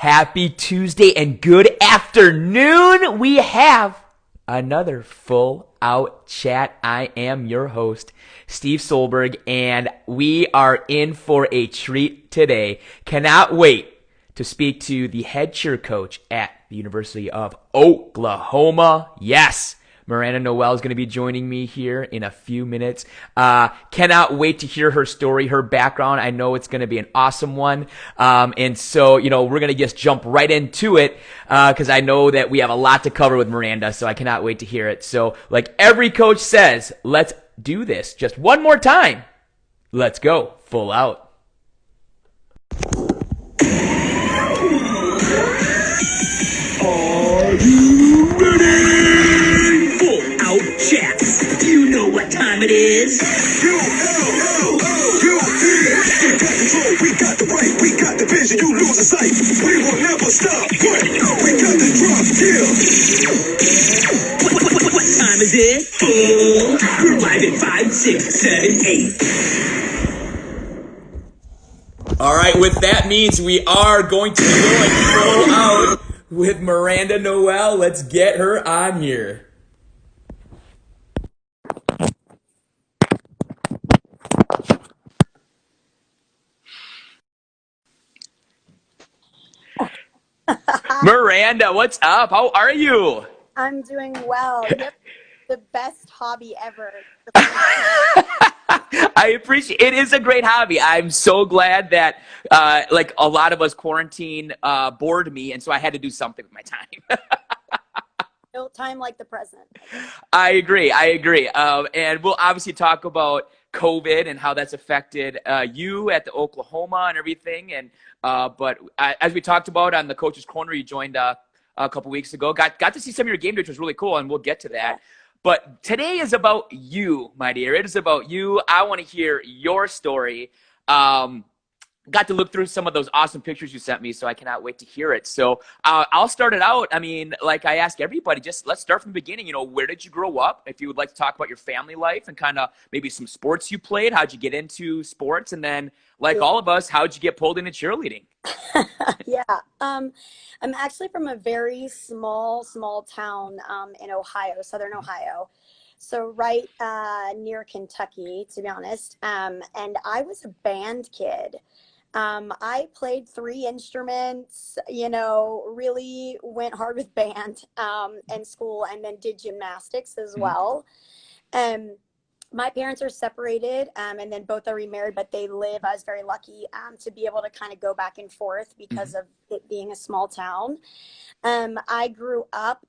Happy Tuesday and good afternoon. We have another full out chat. I am your host, Steve Solberg, and we are in for a treat today. Cannot wait to speak to the head cheer coach at the University of Oklahoma. Yes, Miranda Noel is going to be joining me here in a few minutes. Cannot wait to hear her story, her background. I know it's going to be an awesome one. And so, we're going to just jump right into it, because I know that we have a lot to cover with Miranda, so I cannot wait to hear it. So, like every coach says, let's do this just one more time. Let's go full out. Are you ready? Full out chats. You know what time it is. We got control, we got the right, we got the vision, you lose the sight. We will never stop. We got the drop, What time is it? We're live at 5, 6, 7, 8. All right, with that means we are going to be going full out with Miranda Noel. Let's get her on here. Miranda, what's up? How are you? I'm doing well. You have the best hobby ever. I appreciate it. Is a great hobby. I'm so glad that like a lot of us quarantine bored me, and so I had to do something with my time. No time like the present. I agree. And we'll obviously talk about COVID and how that's affected you at the Oklahoma and everything. And but as we talked about on the Coach's Corner, you joined a couple weeks ago. Got to see some of your game day, which was really cool, and we'll get to that. But today is about you, my dear. It is about you. I want to hear your story. Got to look through some of those awesome pictures you sent me, so I cannot wait to hear it. So I'll start it out. I mean, like I ask everybody, just let's start from the beginning. Where did you grow up? If you would like to talk about your family life and kind of maybe some sports you played, how'd you get into sports? And then, like all of us, how'd you get pulled into cheerleading? Yeah. I'm actually from a very small town in Ohio, Southern Ohio. So right near Kentucky, to be honest. And I was a band kid. I played 3 instruments, really went hard with band in school, and then did gymnastics as well. My parents are separated, and then both are remarried, but they live. I was very lucky to be able to kind of go back and forth because of it being a small town. I grew up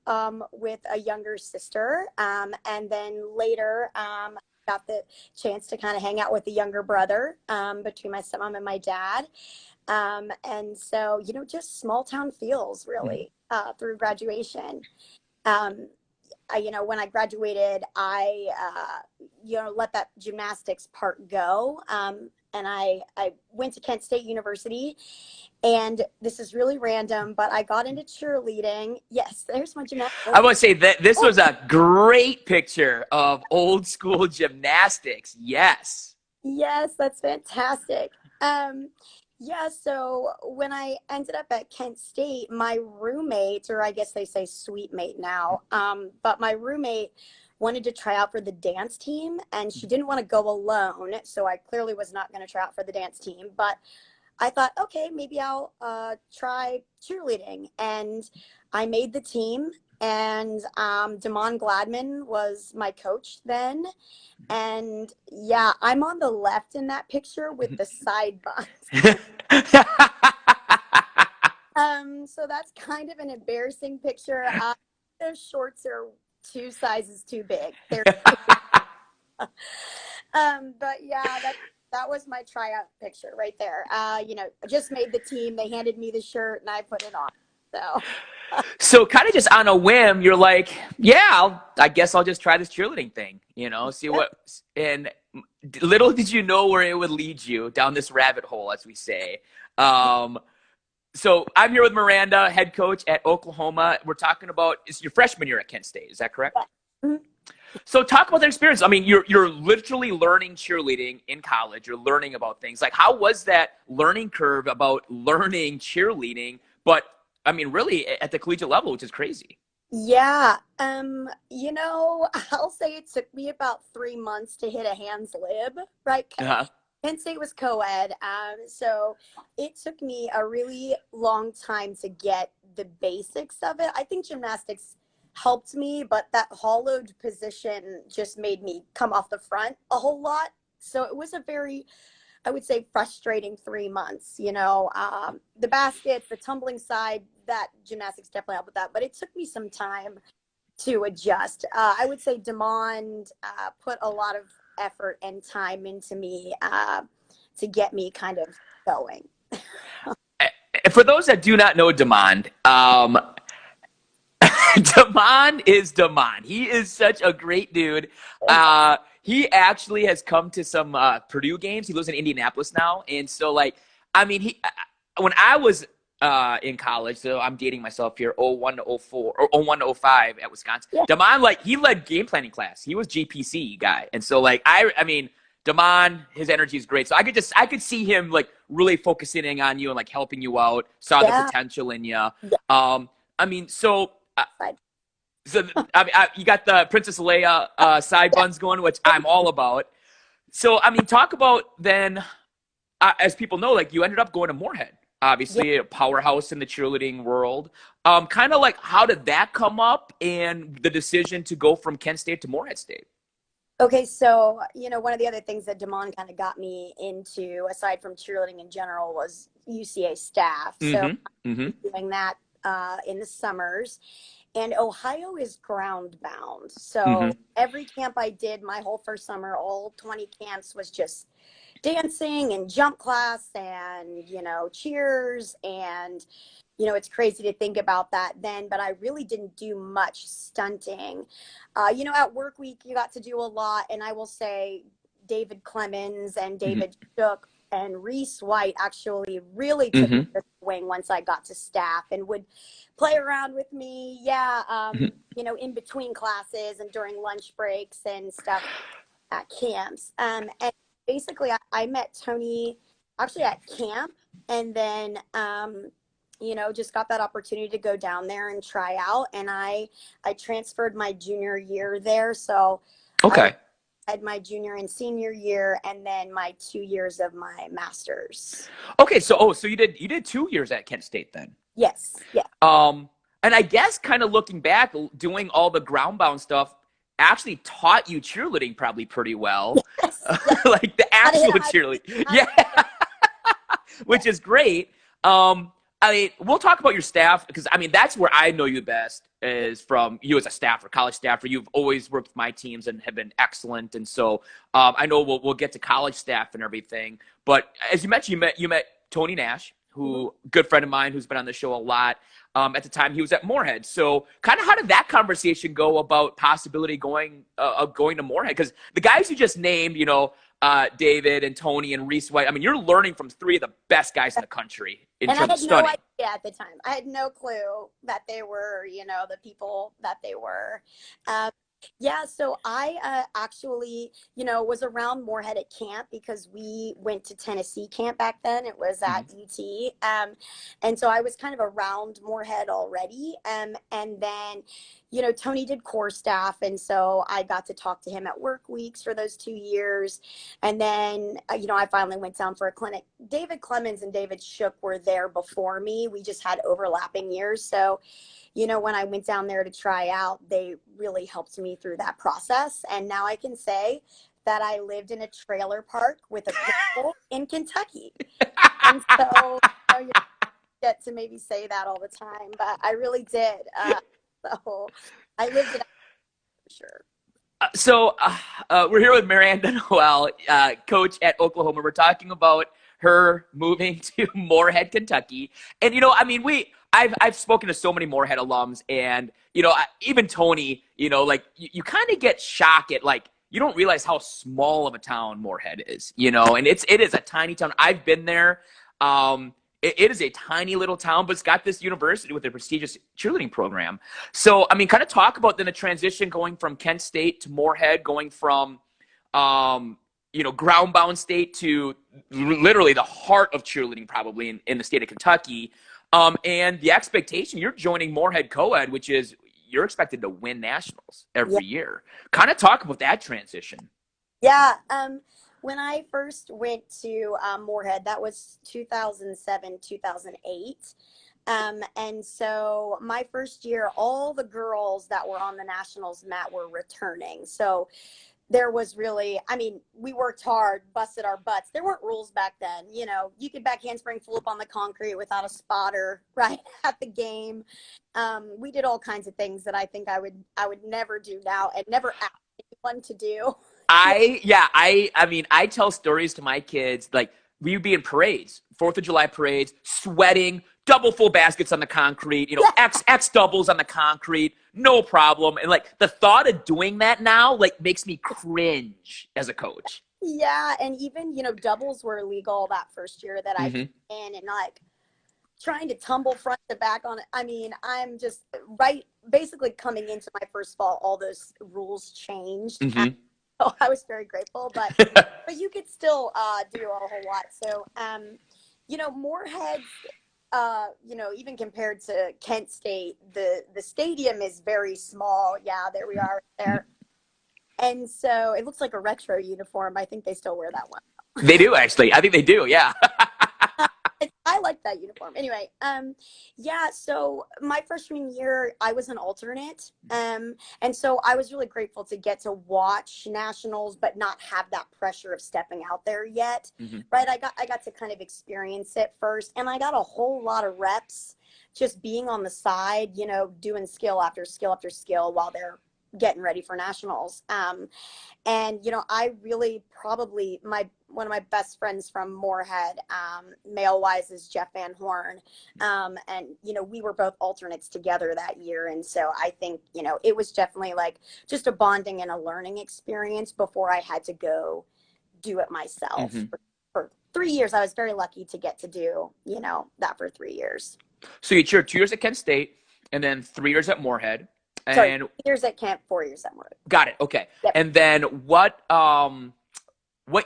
with a younger sister, and then later got the chance to kind of hang out with the younger brother between my stepmom and my dad. And so, just small town feels really through graduation. When I graduated, I, let that gymnastics part go. And I went to Kent State University, and this is really random, but I got into cheerleading. Yes, there's my gymnastics. I want to say that this was a great picture of old school gymnastics. Yes. Yes, that's fantastic. So when I ended up at Kent State, my roommate, or I guess they say sweet mate now, but my roommate wanted to try out for the dance team, and she didn't want to go alone. So I clearly was not going to try out for the dance team, but I thought, okay, maybe I'll try cheerleading. And I made the team, and Damon Gladman was my coach then. And yeah, I'm on the left in that picture with the side buns. So that's kind of an embarrassing picture. Those shorts are 2 sizes too big. They're but yeah, that was my tryout picture right there. Just made the team. They handed me the shirt and I put it on. So kind of just on a whim, you're like, yeah, I guess I'll just try this cheerleading thing, see what, and little did you know where it would lead you down this rabbit hole, as we say. So I'm here with Miranda, head coach at Oklahoma. We're talking about, it's your freshman year at Kent State. Is that correct? Mm-hmm. So talk about that experience. I mean, you're literally learning cheerleading in college. You're learning about things. Like, how was that learning curve about learning cheerleading but I mean, really at the collegiate level, which is crazy. Yeah. I'll say it took me about 3 months to hit a hands lib, right? Uh-huh. Penn State was co-ed. So it took me a really long time to get the basics of it. I think gymnastics helped me, but that hollowed position just made me come off the front a whole lot. So it was a very, I would say, frustrating 3 months. The baskets, the tumbling side, that gymnastics definitely helped with that. But it took me some time to adjust. I would say Demond put a lot of effort and time into me to get me kind of going. For those that do not know Demond, Damon is Damon. He is such a great dude. He actually has come to some Purdue games. He lives in Indianapolis now, and so when I was in college, so I'm dating myself here, 01 to 04 or 01 to 05 at Wisconsin. Yeah. Damon, he led game planning class. He was GPC guy, and so I mean. Damon, his energy is great. So I could see him really focusing in on you and helping you out. Saw the potential in you. Yeah. You got the Princess Leia side buns going, which I'm all about. So, talk about then, as people know, you ended up going to Morehead, obviously a powerhouse in the cheerleading world. How did that come up and the decision to go from Kent State to Morehead State? Okay, so, one of the other things that Damon kind of got me into, aside from cheerleading in general, was UCA staff. So doing that in the summers. And Ohio is ground bound. So every camp I did, my whole first summer, all 20 camps, was just dancing and jump class and, cheers. And, it's crazy to think about that then, but I really didn't do much stunting. At work week, you got to do a lot. And I will say David Clemens and David Shook and Reese White actually really took me the swing once I got to staff and would play around with me. In between classes and during lunch breaks and stuff at camps. And basically I met Tony actually at camp, and then, just got that opportunity to go down there and try out. And I transferred my junior year there. So I had my junior and senior year, and then my 2 years of my master's. Okay. So you did 2 years at Kent State then? Yes. Yeah. And I guess kind of looking back, doing all the ground bound stuff actually taught you cheerleading probably pretty well. Yes. The actual cheerleading. Yeah. Which is great. We'll talk about your staff because, that's where I know you best is from you as a staffer, college staffer. You've always worked with my teams and have been excellent. And so I know we'll get to college staff and everything. But as you mentioned, you met Tony Nash, who good friend of mine who's been on the show a lot. At the time, he was at Morehead. So kind of how did that conversation go about possibility going to Morehead? Because the guys you just named, David and Tony and Reese White, you're learning from three of the best guys in the country in terms of stunning. I had no idea at the time. I had no clue that they were, the people that they were. So I actually, was around Morehead at camp because we went to Tennessee camp back then. It was at UT. And so I was kind of around Morehead already. And then, Tony did core staff. And so I got to talk to him at work weeks for those 2 years. And then, I finally went down for a clinic. David Clemens and David Shook were there before me. We just had overlapping years. So, when I went down there to try out, they really helped me through that process. And now I can say that I lived in a trailer park with a pool in Kentucky. And so you get to maybe say that all the time, but I really did. So I lived in for sure. We're here with Miranda Noel, coach at Oklahoma. We're talking about her moving to Morehead, Kentucky. And, I've spoken to so many Morehead alums, and, even Tony, you kind of get shocked at, you don't realize how small of a town Morehead is, and it is a tiny town. I've been there. It is a tiny little town, but it's got this university with a prestigious cheerleading program. So, kind of talk about then the transition going from Kent State to Morehead, going from, ground-bound state to literally the heart of cheerleading probably in the state of Kentucky. And the expectation, you're joining Morehead Co-ed, which is you're expected to win nationals every year. Kind of talk about that transition. Yeah. When I first went to Morehead, that was 2007, 2008. And so my first year, all the girls that were on the nationals mat were returning. So there was really, I mean, we worked hard, busted our butts. There weren't rules back then. You know, you could back handspring flip on the concrete without a spotter right at the game. We did all kinds of things that I think I would never do now and never ask anyone to do. I mean, I tell stories to my kids, like we would be in parades, 4th of July parades, sweating, double full baskets on the concrete, you know, X doubles on the concrete, no problem. And like the thought of doing that now, like makes me cringe as a coach. Yeah. And even, you know, doubles were illegal that first year that I came in, and like trying to tumble front to back on it. I mean, I'm just basically coming into my first fall, all those rules changed. So I was very grateful, but you could still do a whole lot. So, you know, Morehead, you know, even compared to Kent State, the stadium is very small. Yeah, there we are there. And so it looks like a retro uniform. I think they still wear that one. They do, actually. I think they do, yeah. I like that uniform. Anyway, yeah, so my freshman year, I was an alternate. And so I was really grateful to get to watch nationals, but not have that pressure of stepping out there yet. Right. I got to kind of experience it first, and I got a whole lot of reps just being on the side, you know, doing skill after skill after skill while they're getting ready for nationals. And, you know, I really probably one of my best friends from Morehead, male wise, is Jeff Van Horn. And, you know, we were both alternates together that year. And so I think, you know, it was definitely like just a bonding and a learning experience before I had to go do it myself. For 3 years, I was very lucky to get to do, you know, that for 3 years. So you cheered 2 years at Kent State and then 3 years at Morehead. And Sorry, 3 years at Kent, 4 years at Morehead. Got it. Okay. Yep. And then what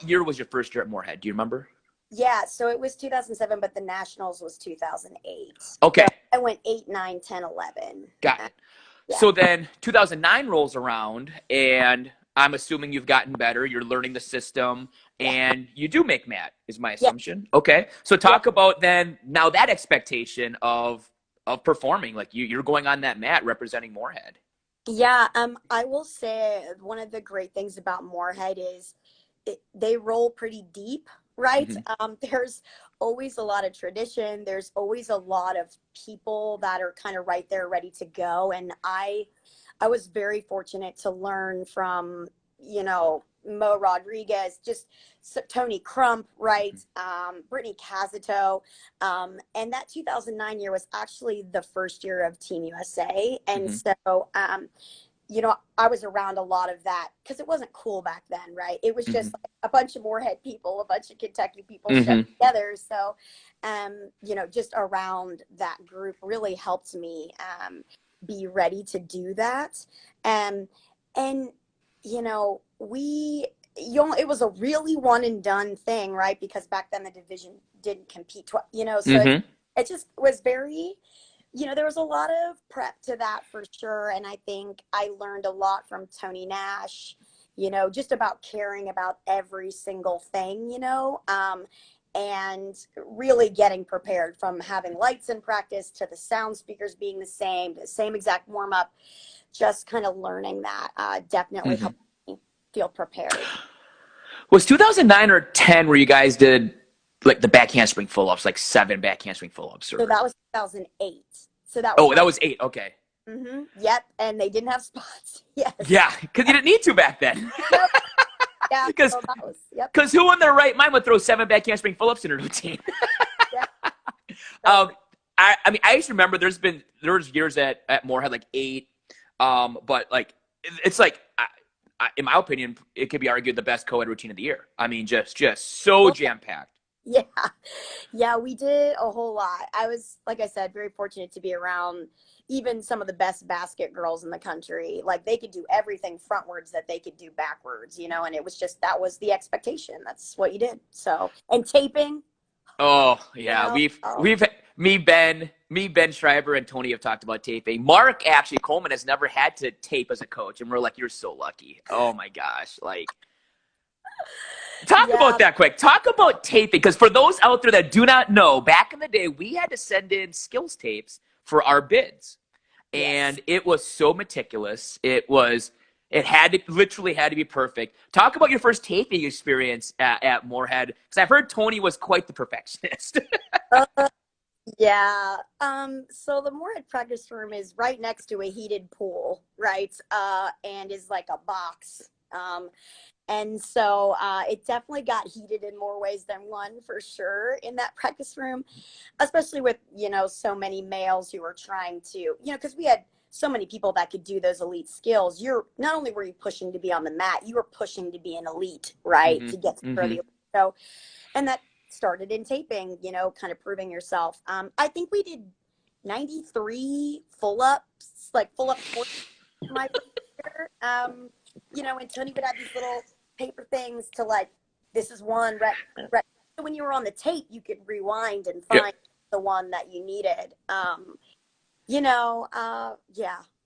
year was your first year at Morehead? Do you remember? Yeah, so it was 2007, but the nationals was 2008. Okay. So I went 8, 9, 10, 11. Got it. Yeah. So then 2009 rolls around, and I'm assuming you've gotten better. You're learning the system, and you do make mat, is my assumption. Yeah. Okay. So talk about then now that expectation of performing, like you're going on that mat representing Morehead. Yeah, I will say one of the great things about Morehead is they roll pretty deep, right? There's always a lot of tradition. There's always a lot of people that are kind of right there ready to go. And I was very fortunate to learn from, you know, Mo Rodriguez, just Tony Crump, right? Brittany Casito. And that 2009 year was actually the first year of Team USA. And so, you know, I was around a lot of that because it wasn't cool back then, right? It was just like a bunch of Morehead people, a bunch of Kentucky people shoved together. So, you know, just around that group really helped me be ready to do that. And, you know, it was a really one and done thing, right? Because back then the division didn't compete, you know, so it just was very, you know, there was a lot of prep to that for sure. And I think I learned a lot from Tony Nash, you know, just about caring about every single thing, you know, and really getting prepared from having lights in practice to the sound speakers being the same exact warm up, just kind of learning that definitely helped me feel prepared. Was 2009 or 10 where you guys did like the back handspring full ups, like 7 back handspring full ups? So that was 2008. So that was that was 8. Okay. Yep. And they didn't have spots. Yes. Yeah, because you didn't need to back then. Yeah. Because who in their right mind would throw 7 back handspring full ups in a routine? I mean, I used to remember there was years at Morehead like 8, but like it's like. In my opinion, it could be argued the best co-ed routine of the year. I mean, just so jam-packed. Yeah, we did a whole lot. I was, like I said, very fortunate to be around even some of the best basket girls in the country. Like they could do everything frontwards that they could do backwards, you know, and it was just, that was the expectation. That's what you did. So, and taping. Oh yeah, you know? Ben Schreiber, and Tony have talked about taping. Mark actually Coleman has never had to tape as a coach, and we're like, you're so lucky. Oh my gosh, like. Talk about that quick. Talk about taping, because for those out there that do not know, back in the day, we had to send in skills tapes for our bids, and it was so meticulous. It literally had to be perfect. Talk about your first taping experience at Morehead, because I've heard Tony was quite the perfectionist. Yeah. So the Morehead practice room is right next to a heated pool, right? And is like a box. And so it definitely got heated in more ways than one, for sure, in that practice room, especially with, so many males who were trying to, because we had so many people that could do those elite skills. Not only were you pushing to be on the mat, you were pushing to be an elite, right? To get to the elite. So, and that started in taping, kind of proving yourself. I think we did 93 full-ups, like full-up my first year. And Tony would have these little paper things to like, this is one rep. So when you were on the tape, you could rewind and find the one that you needed. That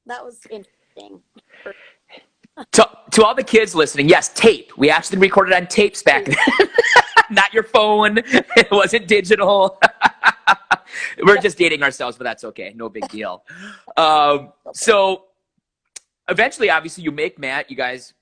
was interesting. To all the kids listening, yes, tape. We actually recorded on tapes back then. Not your phone. It wasn't digital. We're just dating ourselves, but that's okay. No big deal. So eventually, obviously, you make Matt. You guys,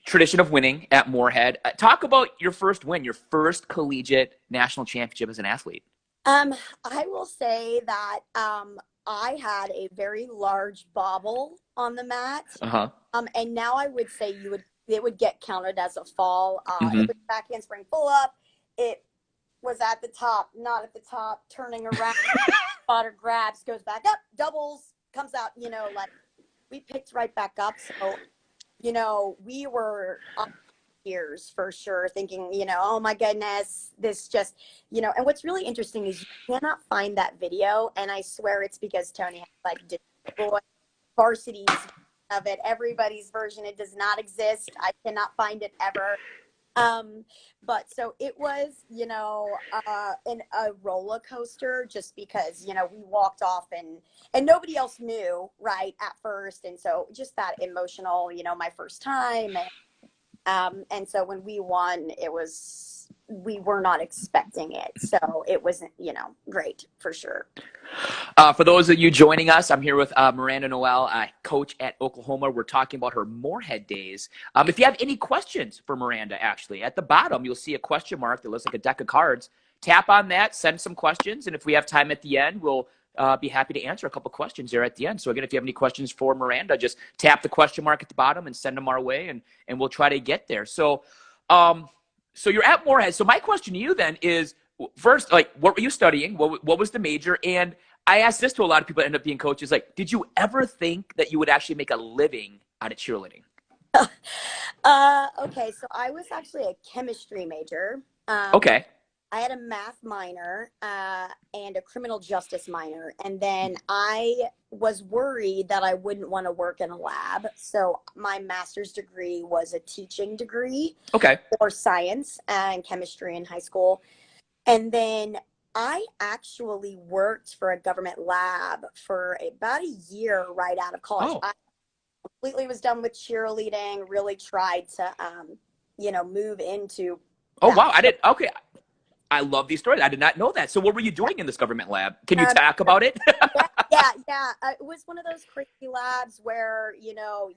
tradition of winning at Morehead. Talk about your first win, your first collegiate national championship as an athlete. I will say that I had a very large bobble on the mat. And now I would say it would get counted as a fall. It was back handspring pull up. It was at the top, not at the top, turning around, spotter grabs, goes back up, doubles, comes out, like we picked right back up. So, we were up years for sure thinking, oh my goodness, this just, and what's really interesting is you cannot find that video. And I swear it's because Tony has like destroyed varsities of it. Everybody's version, it does not exist. I cannot find it ever. But so it was, a roller coaster, just because, we walked off and nobody else knew, right, at first. And so just that emotional, my first time. And so when we won, we were not expecting it. So it wasn't, great for sure. For those of you joining us, I'm here with Miranda Noel, coach at Oklahoma. We're talking about her Morehead days. If you have any questions for Miranda, actually, at the bottom, you'll see a question mark that looks like a deck of cards. Tap on that, send some questions, and if we have time at the end, we'll be happy to answer a couple questions there at the end. So again, if you have any questions for Miranda, just tap the question mark at the bottom and send them our way, and we'll try to get there. So you're at Morehead. So my question to you then is, first, like, what were you studying? What was the major? And I asked this to a lot of people that end up being coaches. Like, did you ever think that you would actually make a living out of cheerleading? Okay, so I was actually a chemistry major. Okay. I had a math minor and a criminal justice minor. And then I was worried that I wouldn't want to work in a lab. So my master's degree was a teaching degree. Okay. For science and chemistry in high school. And then I actually worked for a government lab for about a year right out of college. Oh. I completely was done with cheerleading, really tried to, move into. Oh, wow. Okay. I love these stories. I did not know that. So what were you doing in this government lab? Can you talk about it? Yeah. It was one of those crazy labs where, you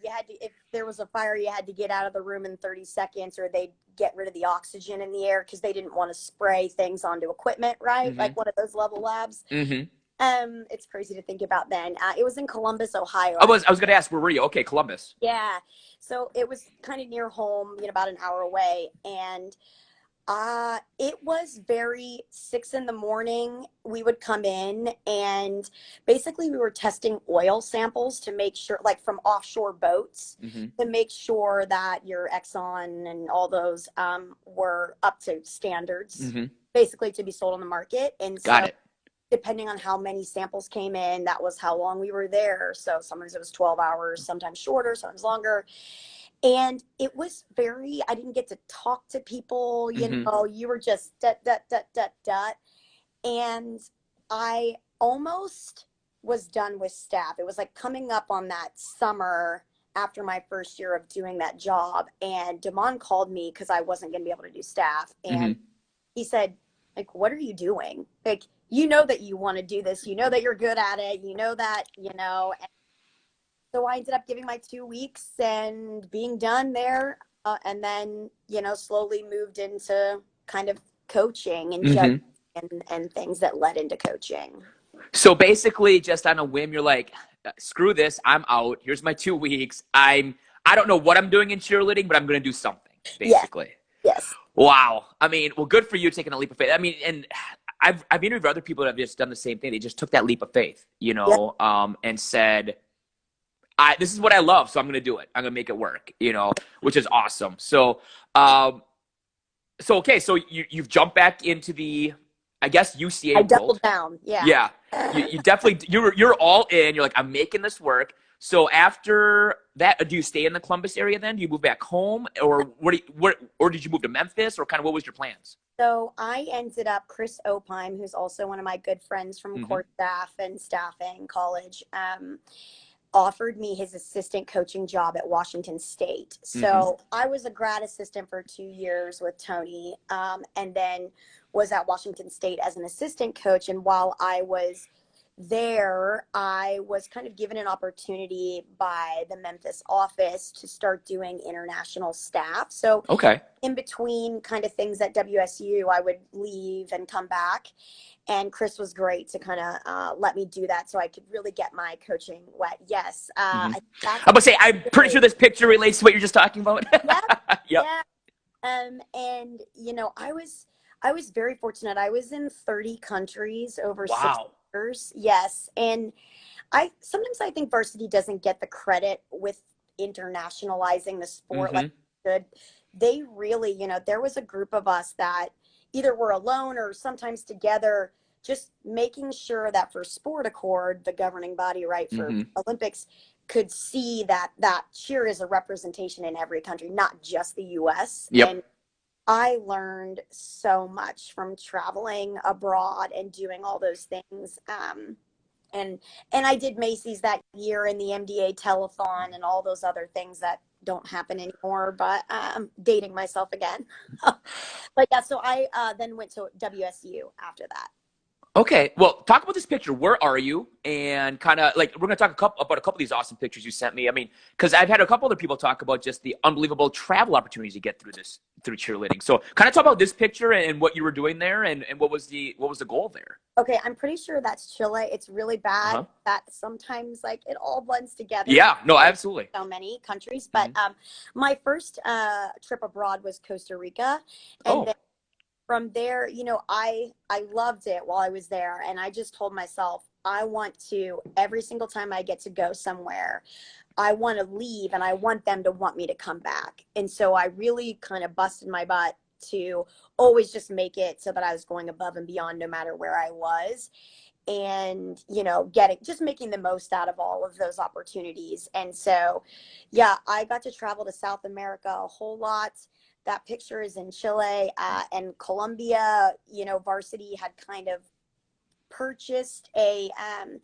had to, if there was a fire, you had to get out of the room in 30 seconds or they'd get rid of the oxygen in the air because they didn't want to spray things onto equipment, right? Like one of those level labs. It's crazy to think about then. It was in Columbus, Ohio. I was going to ask, where were you? Okay, Columbus. Yeah. So it was kind of near home, about an hour away. And it was very 6 a.m. we would come in and basically we were testing oil samples to make sure, like from offshore boats, to make sure that your Exxon and all those were up to standards, basically to be sold on the market. And so, Got it. Depending on how many samples came in, that was how long we were there. So sometimes it was 12 hours, sometimes shorter, sometimes longer. And it was I didn't get to talk to people, you were just dot. And I almost was done with staff. It was like coming up on that summer after my first year of doing that job. And Damon called me because I wasn't going to be able to do staff. And he said, like, what are you doing? Like, you know that you want to do this. You know that you're good at it. You know that, you know. And so I ended up giving my 2 weeks and being done there. And then, you know, slowly moved into kind of coaching and judging and things that led into coaching. So basically, just on a whim, you're like, screw this, I'm out. Here's my 2 weeks. I don't know what I'm doing in cheerleading, but I'm going to do something, basically. Yes. Wow. I mean, well, good for you taking a leap of faith. I mean, and I've interviewed other people that have just done the same thing. They just took that leap of faith, you know, and said, this is what I love, so I'm going to do it. I'm going to make it work, you know, which is awesome. So, okay, so you've jumped back into the, I guess, UCA I world. doubled down. Yeah. Yeah. You definitely, you're all in. You're like, I'm making this work. So after that, do you stay in the Columbus area then? Do you move back home, or or did you move to Memphis, or kind of what was your plans? So I ended up, Chris Opheim, who's also one of my good friends from court staff and staffing college, offered me his assistant coaching job at Washington State. So I was a grad assistant for 2 years with Tony, and then was at Washington State as an assistant coach. And while I was there, I was kind of given an opportunity by the Memphis office to start doing international staff. So in between kind of things at WSU, I would leave and come back. And Chris was great to kind of let me do that so I could really get my coaching wet. Yes. I'm going to say, I'm pretty sure this picture relates to what you're just talking about. Yeah. And, you know, I was very fortunate. I was in 30 countries over 6 years. Yes. And sometimes I think varsity doesn't get the credit with internationalizing the sport like it should. They really, you know, there was a group of us that either were alone or sometimes together, just making sure that for Sport Accord, the governing body, right, for Olympics, could see that cheer is a representation in every country, not just the U.S. And I learned so much from traveling abroad and doing all those things. And I did Macy's that year and the MDA telethon and all those other things that don't happen anymore, but dating myself again. But yeah, so I then went to WSU after that. Okay, well, talk about this picture. Where are you? And kind of like, we're going to talk about a couple of these awesome pictures you sent me. I mean, because I've had a couple other people talk about just the unbelievable travel opportunities you get through cheerleading. So kind of talk about this picture and what you were doing there and what was the goal there? Okay, I'm pretty sure that's Chile. It's really bad that sometimes like it all blends together. Yeah, no, absolutely. So many countries, but my first trip abroad was Costa Rica, and then from there, you know, I loved it while I was there, and I just told myself I want to, every single time I get to go somewhere, I want to leave and I want them to want me to come back. And so I really kind of busted my butt to always just make it so that I was going above and beyond no matter where I was. And, you know, just making the most out of all of those opportunities. And so, yeah, I got to travel to South America a whole lot. That picture is in Chile and Colombia. You know, varsity had kind of purchased an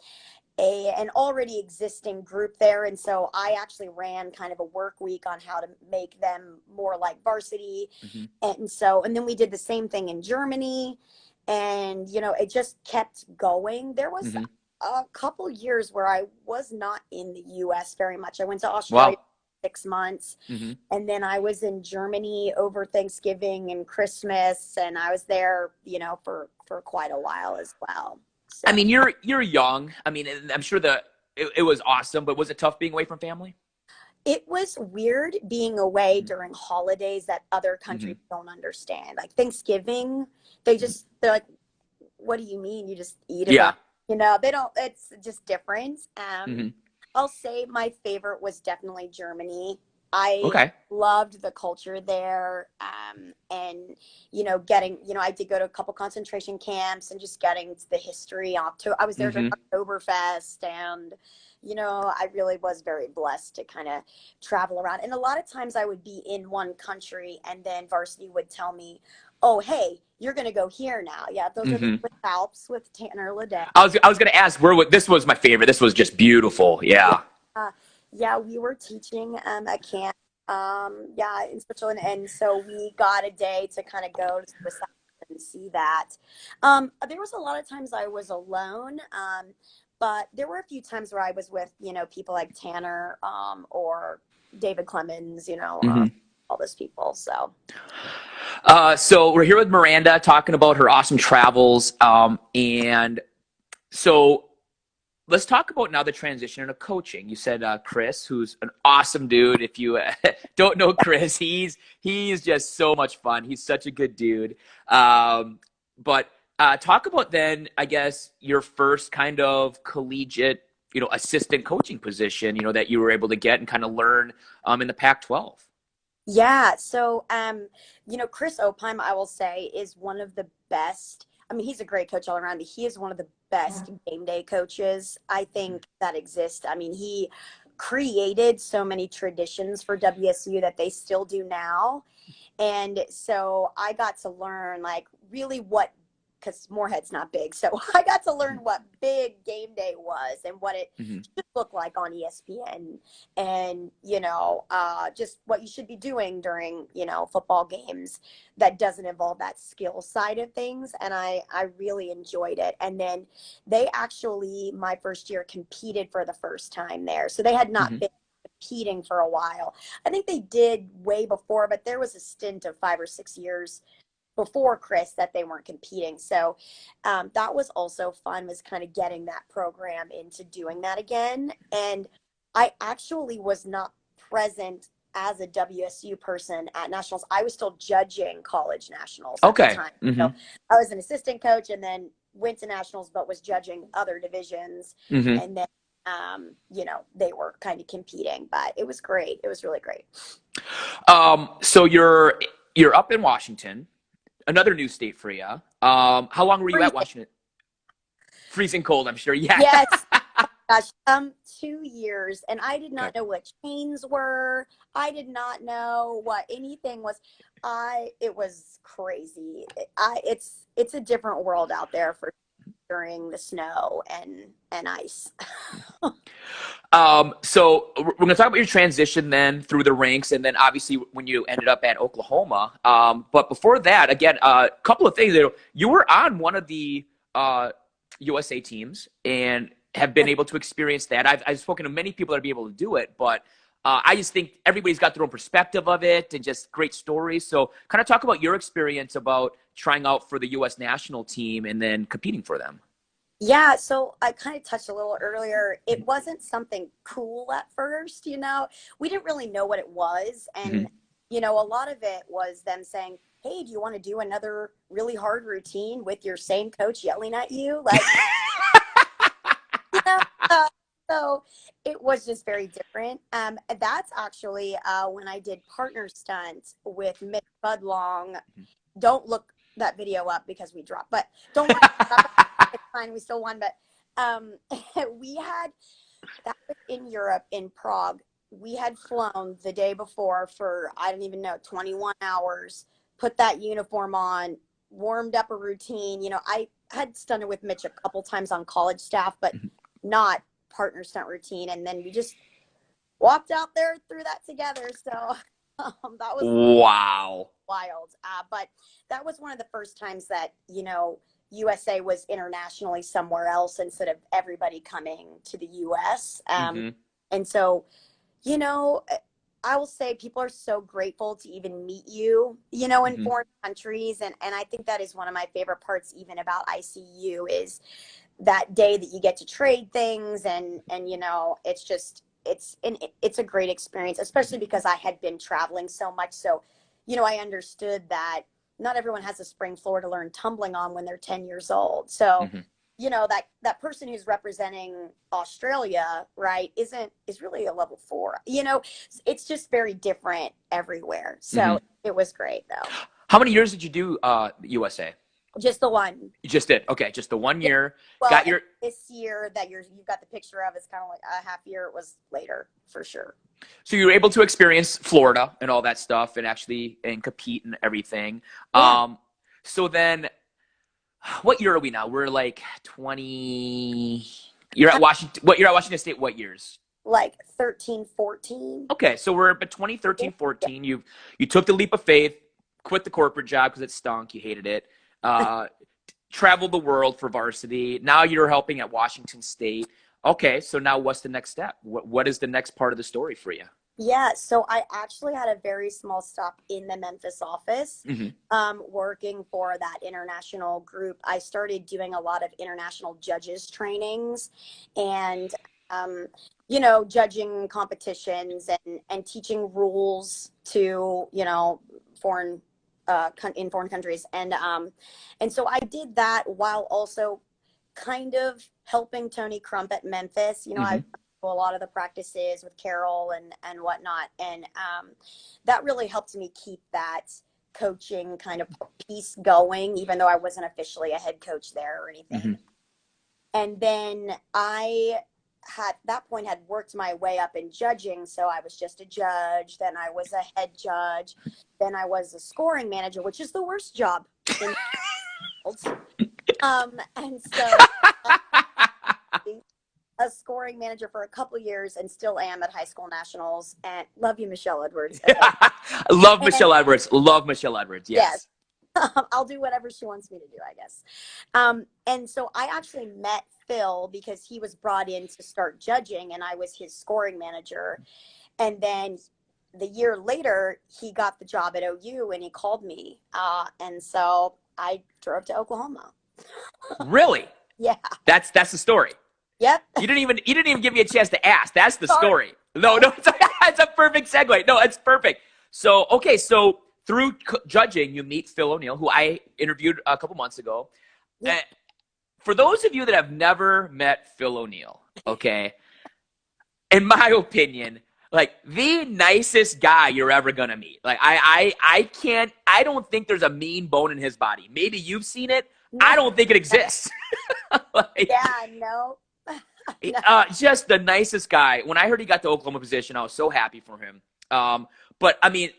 already existing group there, and so I actually ran kind of a work week on how to make them more like varsity. And then we did the same thing in Germany, and you know, it just kept going. There was a couple years where I was not in the US very much. I went to Australia 6 months, and then I was in Germany over Thanksgiving and Christmas, and I was there, you know, for quite a while as well. So. I mean, you're young. I mean, I'm sure it was awesome, but was it tough being away from family? It was weird being away during holidays that other countries don't understand. Like Thanksgiving, they're like, what do you mean? You just eat it up? You know, they don't, it's just different. I'll say my favorite was definitely Germany. I loved the culture there. And, you know, I did go to a couple concentration camps and just getting the history. I was there during Oktoberfest, and, you know, I really was very blessed to kind of travel around. And a lot of times I would be in one country and then varsity would tell me, oh, hey, you're going to go here now. Yeah, those are Mm-hmm. the Alps with Tanner Ledet. I was going to ask this was my favorite. This was just beautiful. Yeah. Yeah, we were teaching at camp, yeah, in Switzerland, and so we got a day to kind of go to Swiss Alps and see that. There was a lot of times I was alone, but there were a few times where I was with, people like Tanner, or David Clemens, Mm-hmm. all those people. So. So we're here with Miranda talking about her awesome travels. And so let's talk about now the transition into coaching. You said Chris, who's an awesome dude. If you don't know Chris, he's just so much fun. He's such a good dude. But talk about then, I guess, your first kind of collegiate, assistant coaching position, that you were able to get and kind of learn in the Pac-12. Yeah. So, Chris Opheim, I will say, is one of the best. I mean, he's a great coach all around. He is one of the best game day coaches, I think, that exist. I mean, he created so many traditions for WSU that they still do now. And so I got to learn, like, really because Morehead's not big. So I got to learn what big game day was and what it should look like on ESPN, and, just what you should be doing during, football games that doesn't involve that skill side of things. And I really enjoyed it. And then they actually, my first year, competed for the first time there. So they had not been competing for a while. I think they did way before, but there was a stint of 5 or 6 years before Chris that they weren't competing. So that was also fun, was kind of getting that program into doing that again. And I actually was not present as a WSU person at nationals. I was still judging college nationals at the time. So I was an assistant coach and then went to nationals, but was judging other divisions. And then, they were kind of competing, but it was great. It was really great. So you're up in Washington. Another new state for you. How long were you at Washington? Freezing cold, I'm sure. Yeah. Yes. Gosh, 2 years, and I did not know what chains were. I did not know what anything was. It was crazy. It's a different world out there for during the snow and ice. So we're going to talk about your transition then through the ranks, and then obviously when you ended up at Oklahoma. But before that, again, a couple of things. You were on one of the USA teams and have been able to experience that. I've spoken to many people that be able to do it, but I just think everybody's got their own perspective of it and just great stories. So kind of talk about your experience about trying out for the U.S. national team and then competing for them. Yeah, so I kind of touched a little earlier. It wasn't something cool at first, We didn't really know what it was. And, a lot of it was them saying, hey, do you want to do another really hard routine with your same coach yelling at you? Like, so it was just very different. That's actually when I did partner stunts with Mitch Budlong. Don't look that video up because we dropped, but don't worry. It's fine. We still won, but we had that was in Europe, in Prague. We had flown the day before for, I don't even know, 21 hours, put that uniform on, warmed up a routine. I had stunted with Mitch a couple times on college staff, but not partner stunt routine. And then we just walked out there through that together. So that was wow, wild. But that was one of the first times that, USA was internationally somewhere else instead of everybody coming to the US. And so, I will say people are so grateful to even meet you, in foreign countries. And I think that is one of my favorite parts even about ICU is that day that you get to trade things. And it's just, it's a great experience, especially because I had been traveling so much. So, I understood that not everyone has a spring floor to learn tumbling on when they're 10 years old. So, that person who's representing Australia, right, is really a level 4. It's just very different everywhere. So it was great though. How many years did you do USA? Just the one. You just did. Okay, just the 1 year. Well, got your this year that you've got the picture of is kind of like a half year. It was later for sure. So you were able to experience Florida and all that stuff and compete and everything. Yeah. So then, what year are we now? We're like 20. You're at Washington. You're at Washington State. What years? Like 13, 14. Okay, so we're at 2013, Yeah. 14. You took the leap of faith, quit the corporate job because it stunk. You hated it. Traveled the world for varsity. Now you're helping at Washington State. Okay, so now what's the next step? What is the next part of the story for you? Yeah, so I actually had a very small stop in the Memphis office, working for that international group. I started doing a lot of international judges trainings and, judging competitions and teaching rules to, foreign in foreign countries. And so I did that while also kind of helping Tony Crump at Memphis. I do a lot of the practices with Carol and whatnot. And that really helped me keep that coaching kind of piece going, even though I wasn't officially a head coach there or anything. And then I at that point had worked my way up in judging. So I was just a judge. Then I was a head judge. Then I was a scoring manager, which is the worst job in the world. And so a scoring manager for a couple of years and still am at high school nationals. And love you, Michelle Edwards. Michelle Edwards. Love Michelle Edwards. Yes. I'll do whatever she wants me to do, I guess. And so I actually met Phil because he was brought in to start judging and I was his scoring manager. And then the year later, he got the job at OU and he called me. And so I drove to Oklahoma. Really? Yeah. That's the story. Yep. You didn't even give me a chance to ask. That's the story. No, it's a perfect segue. No, it's perfect. So, okay, so through judging, you meet Phil O'Neill, who I interviewed a couple months ago. Yeah. For those of you that have never met Phil O'Neill, okay, in my opinion, like the nicest guy you're ever gonna meet. Like I don't think there's a mean bone in his body. Maybe you've seen it. No. I don't think it exists. No. Just the nicest guy. When I heard he got the Oklahoma position, I was so happy for him. But I mean,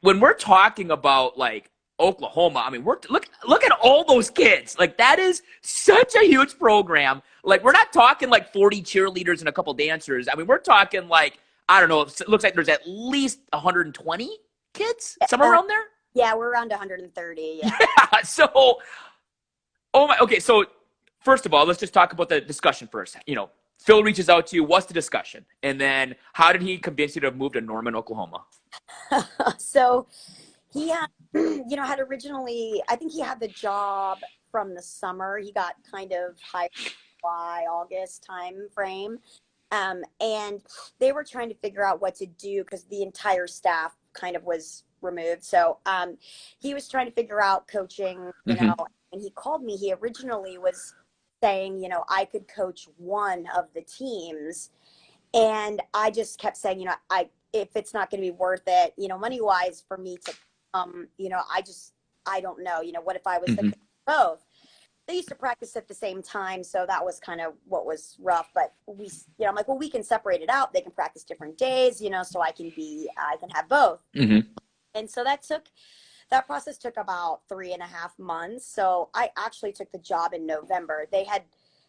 when we're talking about like Oklahoma, I mean, look at all those kids. Like that is such a huge program. Like we're not talking like 40 cheerleaders and a couple dancers. I mean, we're talking like, I don't know, it looks like there's at least 120 kids, somewhere around there. Yeah, we're around 130. Yeah. So, okay. So first of all, let's just talk about the discussion first. Phil reaches out to you. What's the discussion? And then how did he convince you to move to Norman, Oklahoma? So he had, had originally, I think he had the job from the summer. He got kind of hired by August time frame. And they were trying to figure out what to do because the entire staff kind of was removed. So he was trying to figure out coaching, and he called me. He originally was saying, I could coach one of the teams. And I just kept saying, if it's not going to be worth it, money wise for me to, I don't know, what if I was the coach of both? They used to practice at the same time. So that was kind of what was rough, but I'm like, well, we can separate it out. They can practice different days, so I can have both. And so that process took about 3.5 months. So I actually took the job in November. They had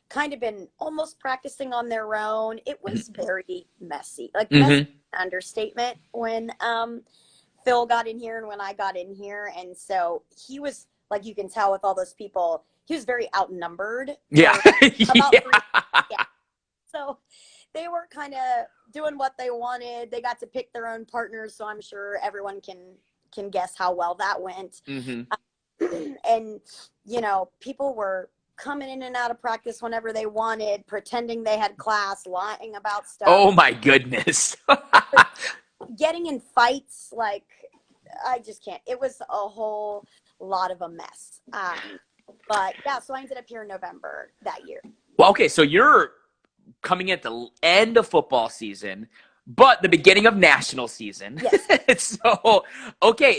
kind of been almost practicing on their own. It was very messy, like messy understatement when Phil got in here and when I got in here. And so he was, like you can tell with all those people, he was very outnumbered. Yeah. Yeah. So they were kind of doing what they wanted. They got to pick their own partners. So I'm sure everyone can guess how well that went. And, people were coming in and out of practice whenever they wanted, pretending they had class, lying about stuff. Oh my goodness. Getting in fights, like, I just can't. It was a whole lot of a mess. But yeah, so I ended up here in November that year. Well, okay, so you're coming at the end of football season, but the beginning of national season. Yes.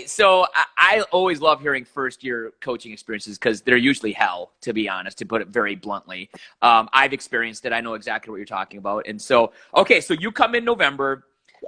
So I always love hearing first-year coaching experiences because they're usually hell, to be honest, to put it very bluntly. I've experienced it. I know exactly what you're talking about. And so, okay, so you come in November.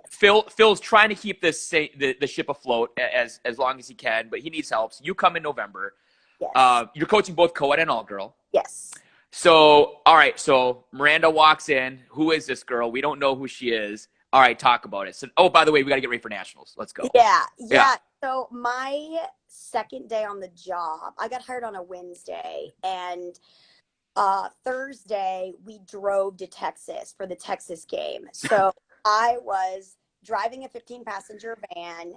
Phil's trying to keep the ship afloat as long as he can, but he needs help. So you come in November. Yes. You're coaching both co-ed and all girl. Yes. So, all right. So Miranda walks in. Who is this girl? We don't know who she is. All right, talk about it. So, by the way, we got to get ready for nationals. Let's go. Yeah. So my second day on the job, I got hired on a Wednesday, and Thursday we drove to Texas for the Texas game. So I was driving a 15-passenger van.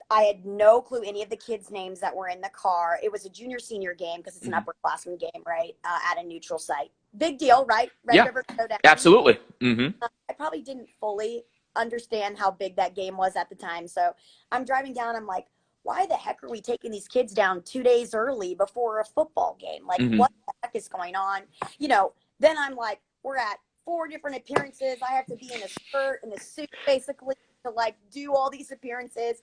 I had no clue any of the kids' names that were in the car. It was a junior-senior game because it's an upperclassman game, right? At a neutral site. Big deal, right? Red River Showdown. Absolutely. I probably didn't fully understand how big that game was at the time. So I'm driving down. I'm like, why the heck are we taking these kids down 2 days early before a football game? Like, what the heck is going on? Then I'm like, we're at 4 different appearances. I have to be in a skirt and a suit basically to do all these appearances.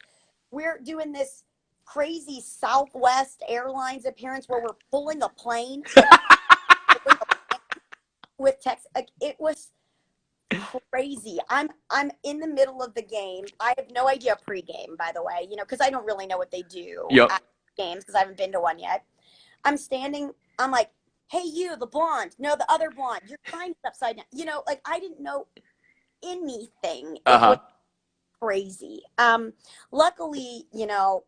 We're doing this crazy Southwest Airlines appearance where we're pulling a plane with Texas. It was crazy. I'm in the middle of the game. I have no idea pregame, by the way, because I don't really know what they do at games because I haven't been to one yet. I'm standing. I'm like, hey, you, the blonde. No, the other blonde. Your sign's upside down. I didn't know anything. It was crazy. Luckily,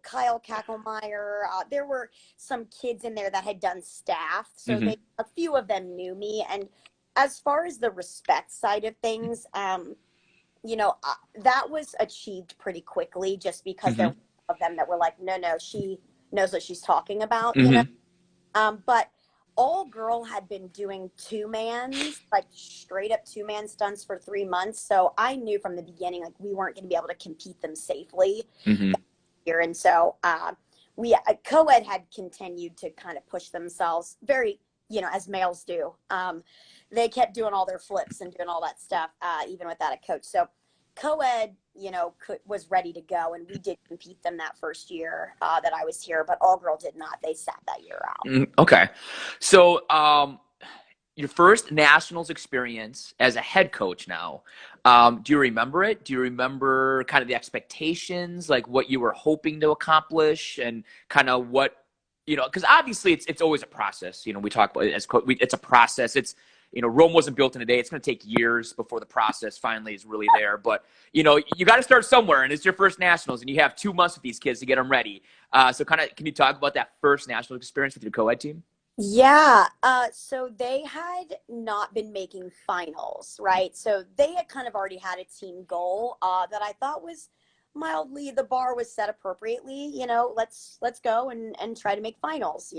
Kyle Kackelmeyer, there were some kids in there that had done staff. So a few of them knew me. And as far as the respect side of things, that was achieved pretty quickly just because there were of them that were like, no, she knows what she's talking about, but all girl had been doing 2-mans, straight up 2-man stunts for 3 months. So I knew from the beginning, we weren't going to be able to compete them safely here. And so co-ed had continued to kind of push themselves very, as males do. They kept doing all their flips and doing all that stuff, even without a coach. So co-ed, was ready to go, and we did compete them that first year that I was here, but all girl did not. They sat that year out. Okay. So your first nationals experience as a head coach now, do you remember it? Do you remember kind of the expectations, like what you were hoping to accomplish and kind of what, because obviously it's always a process. We talk about it as it's a process. It's, Rome wasn't built in a day. It's going to take years before the process finally is really there. But, you got to start somewhere, and it's your first nationals, and you have 2 months with these kids to get them ready. So can you talk about that first national experience with your co-ed team? Yeah. So they had not been making finals, right? So they had kind of already had a team goal that I thought was mildly, the bar was set appropriately. Let's go and try to make finals.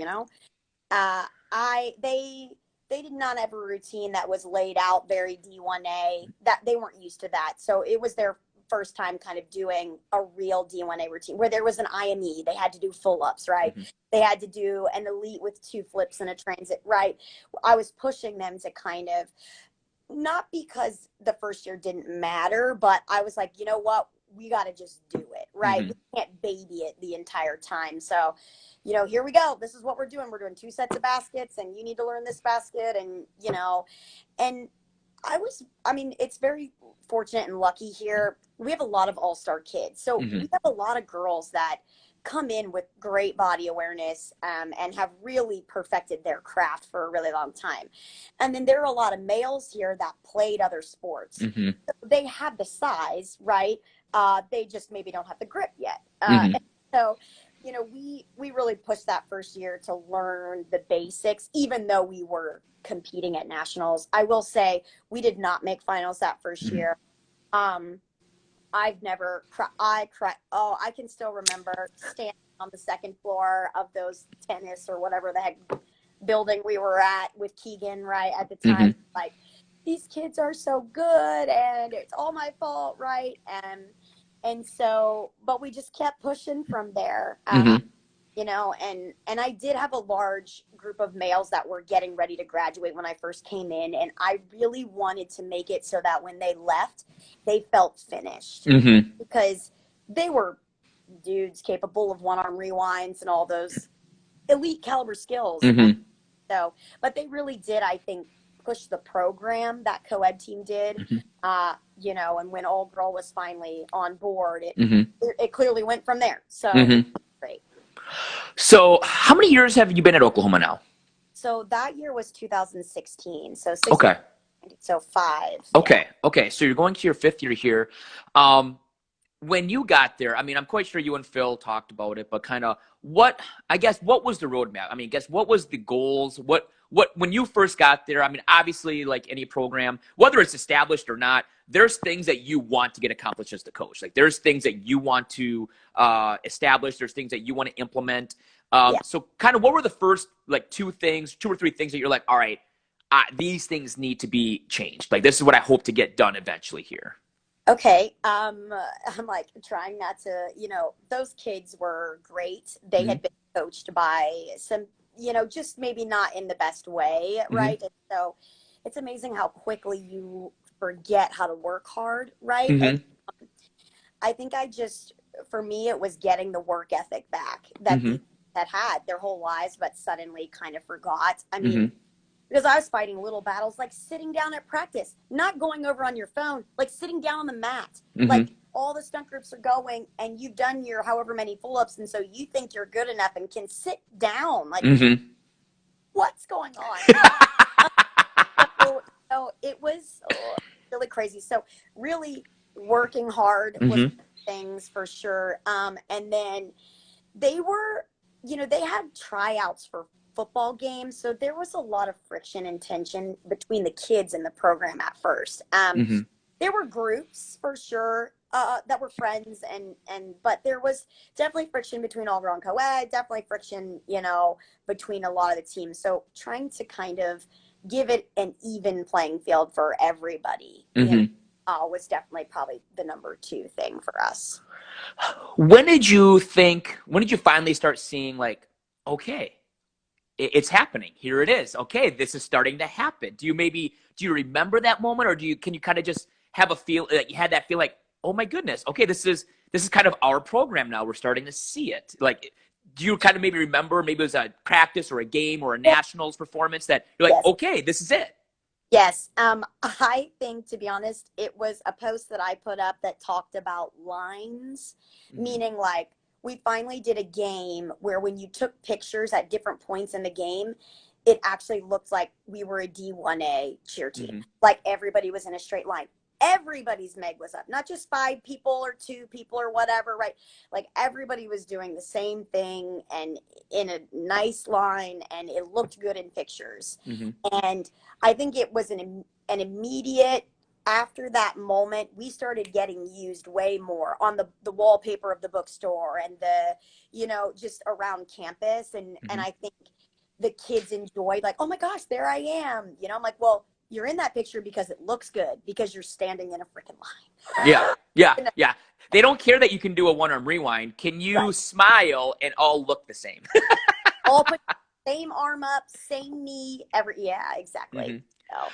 They did not have a routine that was laid out very D1A. That they weren't used to that. So it was their first time kind of doing a real D1A routine where there was an IME. They had to do full ups, right? They had to do an elite with 2 flips and a transit, right? I was pushing them to kind of, not because the first year didn't matter, but I was like, you know what? We got to just do it, right? We can't baby it the entire time. So, here we go. This is what we're doing. We're doing 2 sets of baskets, and you need to learn this basket. And, and it's very fortunate and lucky here. We have a lot of all-star kids. So we have a lot of girls that come in with great body awareness and have really perfected their craft for a really long time. And then there are a lot of males here that played other sports. So they have the size, right? They just maybe don't have the grip yet. And so, we really pushed that first year to learn the basics, even though we were competing at nationals. I will say we did not make finals that first year. I've never cried. I can still remember standing on the second floor of those tennis or whatever the heck building we were at with Keegan, right, at the time. Like, these kids are so good and it's all my fault, right? And so, but we just kept pushing from there. And I did have a large group of males that were getting ready to graduate when I first came in. And I really wanted to make it so that when they left, they felt finished because they were dudes capable of one-arm rewinds and all those elite caliber skills. So, but they really did, I think, push the program that co-ed team did, you know, and when all girl was finally on board, it clearly went from there. So great. So how many years have you been at Oklahoma now? So that year was 2016. So 16, Okay. so 5. Okay. Yeah. Okay. So you're going to your 5th year here. When you got there, I mean, I'm quite sure you and Phil talked about it, but kind of what was the roadmap? I mean, what was the goals? When you first got there, I mean, obviously like any program, whether it's established or not, there's things that you want to get accomplished as the coach. Like there's things that you want to establish. There's things that you want to implement. So kind of what were the first like 2 or 3 things that you're like, all right, these things need to be changed. Like this is what I hope to get done eventually here. Okay. I'm like trying not to, you know, those kids were great. They had been coached by some, you know, just maybe not in the best way. Right. And so it's amazing how quickly you forget how to work hard. Right. And I think for me, it was getting the work ethic back that people had their whole lives, but suddenly kind of forgot. I mean, because I was fighting little battles, like sitting down at practice, not going over on your phone, like sitting down on the mat. Like all the stunt groups are going and you've done your however many pull-ups. And so you think you're good enough and can sit down. Like, what's going on? So it was really crazy. So really working hard was things for sure. And then they were, you know, they had tryouts for football games, so there was a lot of friction and tension between the kids in the program at first. There were groups for sure that were friends, but there was definitely friction between all girl and co-ed, definitely friction, you know, between a lot of the teams. So trying to kind of give it an even playing field for everybody, you know, was definitely probably the number 2 thing for us. When did you finally start seeing like, okay, it's happening. Here it is. Okay, this is starting to happen. Do you remember that moment, or can you kind of just have a feel that you had that feel like, oh my goodness, okay, this is kind of our program now. We're starting to see it. Like, do you kind of maybe remember maybe it was a practice or a game or a nationals performance that you're like, okay, this is it? Yes. I think, to be honest, it was a post that I put up that talked about lines, meaning like, we finally did a game where when you took pictures at different points in the game, it actually looked like we were a D1A cheer team. Like everybody was in a straight line. Everybody's meg was up, not just 5 people or 2 people or whatever, right? Like everybody was doing the same thing and in a nice line, and it looked good in pictures. And I think it was an immediate, after that moment, we started getting used way more on the wallpaper of the bookstore and the, you know, just around campus. And I think the kids enjoyed, like, oh my gosh, there I am. You know, I'm like, well, you're in that picture because it looks good, because you're standing in a freaking line. Yeah. They don't care that you can do a 1-arm rewind. Can you smile and all look the same? All put same arm up, same knee, exactly. So.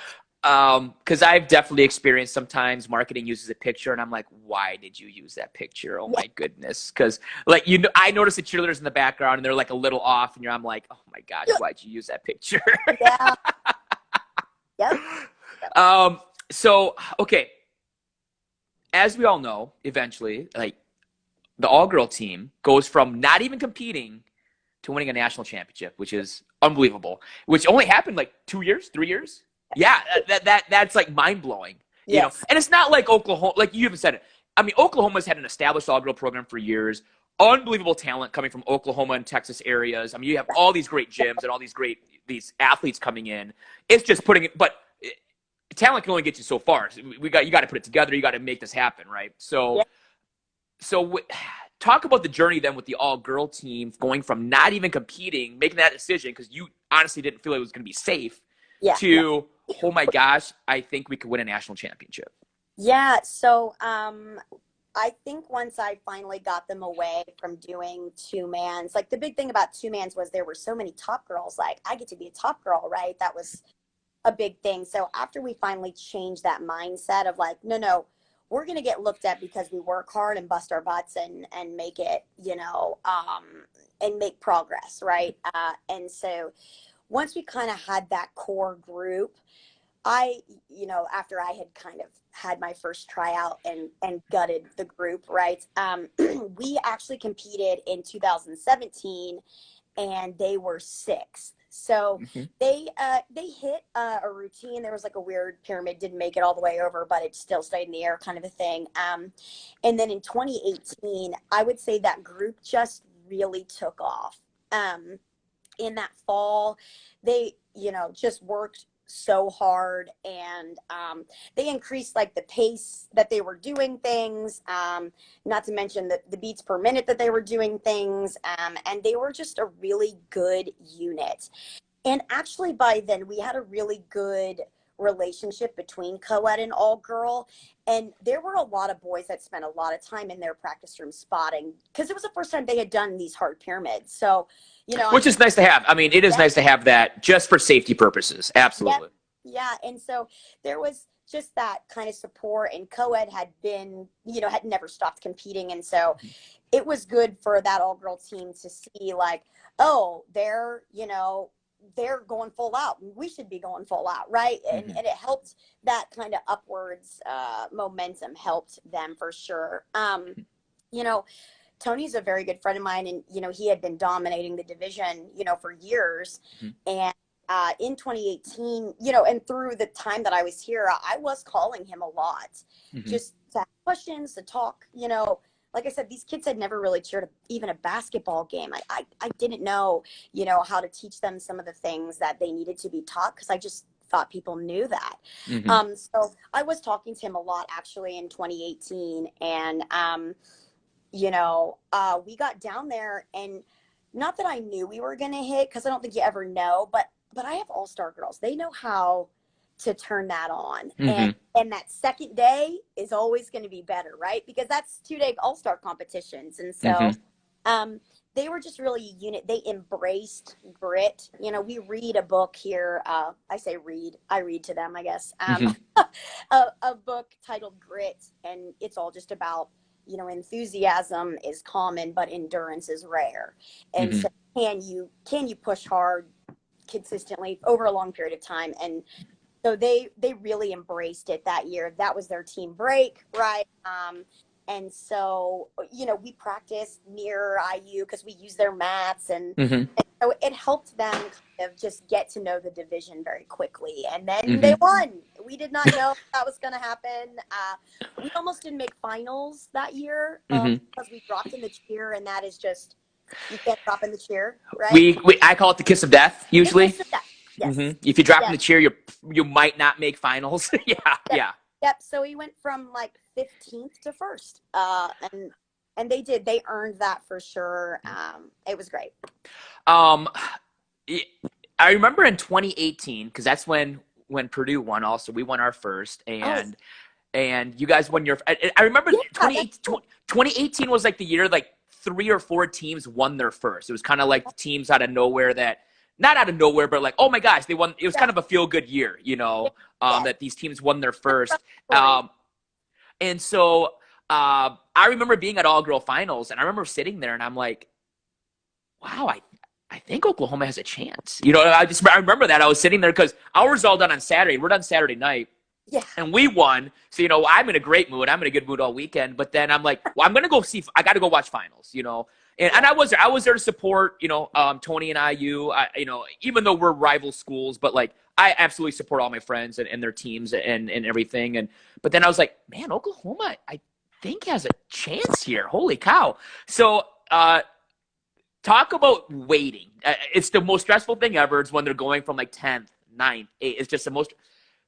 Because I've definitely experienced sometimes marketing uses a picture and I'm like, why did you use that picture? Oh my goodness. Because like, you know, I noticed the cheerleaders in the background and they're like a little off and I'm like, oh my gosh, why'd you use that picture? So, okay. As we all know, eventually, like the all-girl team goes from not even competing to winning a national championship, which is unbelievable, which only happened like 2 years, 3 years. Yeah, that's like mind blowing, you know. And it's not like Oklahoma, like you even said it. I mean, Oklahoma's had an established all-girl program for years. Unbelievable talent coming from Oklahoma and Texas areas. I mean, you have all these great gyms and all these athletes coming in. It's just putting it, but talent can only get you so far. You got to put it together. You got to make this happen, right? So talk about the journey then with the all-girl team going from not even competing, making that decision because you honestly didn't feel it was going to be safe. Oh my gosh, I think we could win a national championship. Yeah, so I think once I finally got them away from doing 2-mans, like the big thing about 2-mans was there were so many top girls, like I get to be a top girl, right? That was a big thing. So after we finally changed that mindset of like, no, we're going to get looked at because we work hard and bust our butts and make it, you know, and make progress, right? And so once we kind of had that core group, after I had kind of had my first tryout and gutted the group, right? We actually competed in 2017, and they were sixth. So they hit a routine. There was like a weird pyramid, didn't make it all the way over, but it still stayed in the air, kind of a thing. And then in 2018, I would say that group just really took off. In that fall, they just worked so hard, and they increased like the pace that they were doing things, not to mention the beats per minute that they were doing things, and they were just a really good unit. And actually by then we had a really good relationship between co-ed and all girl, and there were a lot of boys that spent a lot of time in their practice room spotting, because it was the first time they had done these hard pyramids. So which is nice to have. I mean, it is nice to have that just for safety purposes. Absolutely. Yeah. And so there was just that kind of support, and co-ed had been, had never stopped competing. And so it was good for that all girl team to see like, oh, they're going full out. We should be going full out, right? And it helped that kind of upwards momentum, helped them for sure. Tony's a very good friend of mine, and he had been dominating the division for years. And in 2018, and through the time that I was here, I was calling him a lot, just to have questions, to talk. Like I said, these kids had never really cheered even a basketball game. I didn't know how to teach them some of the things that they needed to be taught, because I just thought people knew that. So I was talking to him a lot actually in 2018, and we got down there, and not that I knew we were going to hit, because I don't think you ever know, but I have all-star girls. They know how to turn that on. And that second day is always going to be better, right? Because that's 2-day all-star competitions. And so they were just really a unit. They embraced grit. We read a book here. I say read. I read to them, I guess. A book titled Grit, and it's all just about enthusiasm is common, but endurance is rare. And so can you push hard consistently over a long period of time? And so they really embraced it that year. That was their team break, right? And so we practiced near IU because we use their mats, and so it helped them kind of just get to know the division very quickly. And then they won. We did not know that was going to happen. We almost didn't make finals that year because we dropped in the cheer, and that is just, you can't drop in the cheer, right? I call it the kiss of death usually. The kiss of death. Yes. If you drop in the cheer, you might not make finals. Yep. So he went from like 15th to first, and they did. They earned that for sure. It was great. I remember in 2018, because that's when Purdue won. Also, we won our first, and you guys won your. I remember 2018 was like the year like 3 or 4 teams won their first. It was kind of like the teams out of nowhere that. Not out of nowhere, but like, oh my gosh, they won. It was kind of a feel-good year, that these teams won their first. And so I remember being at all-girl finals, and I remember sitting there, and I'm like, wow, I think Oklahoma has a chance. I remember that. I was sitting there because ours all done on Saturday. We're done Saturday night. Yeah. And we won. So, I'm in a great mood. I'm in a good mood all weekend. But then I'm like, well, I'm going to go see – I got to go watch finals, And I was there to support, Tony and IU, even though we're rival schools, but like I absolutely support all my friends and their teams and everything. But then I was like, man, Oklahoma, I think has a chance here. Holy cow. So talk about waiting. It's the most stressful thing ever. It's when they're going from like 10th, 9th, 8th. It's just the most.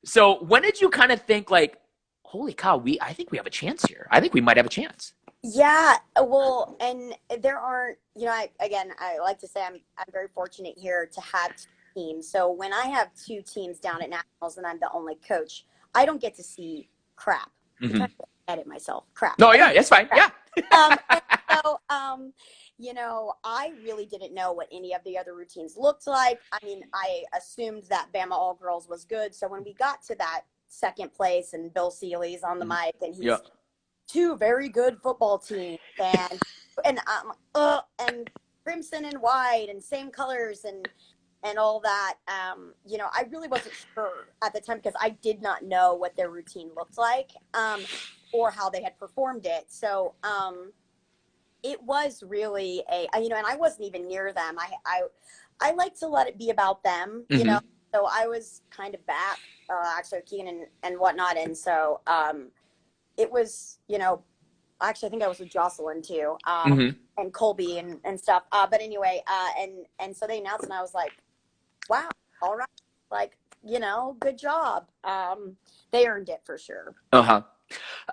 So when did you kind of think like, holy cow, I think we have a chance here. I think we might have a chance. Yeah, well, and there aren't, I like to say I'm very fortunate here to have 2 teams. So when I have 2 teams down at Nationals and I'm the only coach, I don't get to see crap. I'm trying to edit myself. Crap. No, yeah, that's fine. Yeah. So, I really didn't know what any of the other routines looked like. I mean, I assumed that Bama All Girls was good. So when we got to that second place and Bill Seeley's on the mic and he's 2 very good football teams, and crimson and white and same colors, and and all that. I really wasn't sure at the time because I did not know what their routine looked like, or how they had performed it. So it was really and I wasn't even near them. I like to let it be about them, So I was kind of back, actually, Keegan and whatnot, and so it was, actually, I think I was with Jocelyn too, and Colby and stuff. But anyway, and so they announced, and I was like, wow, all right, like, good job. They earned it for sure.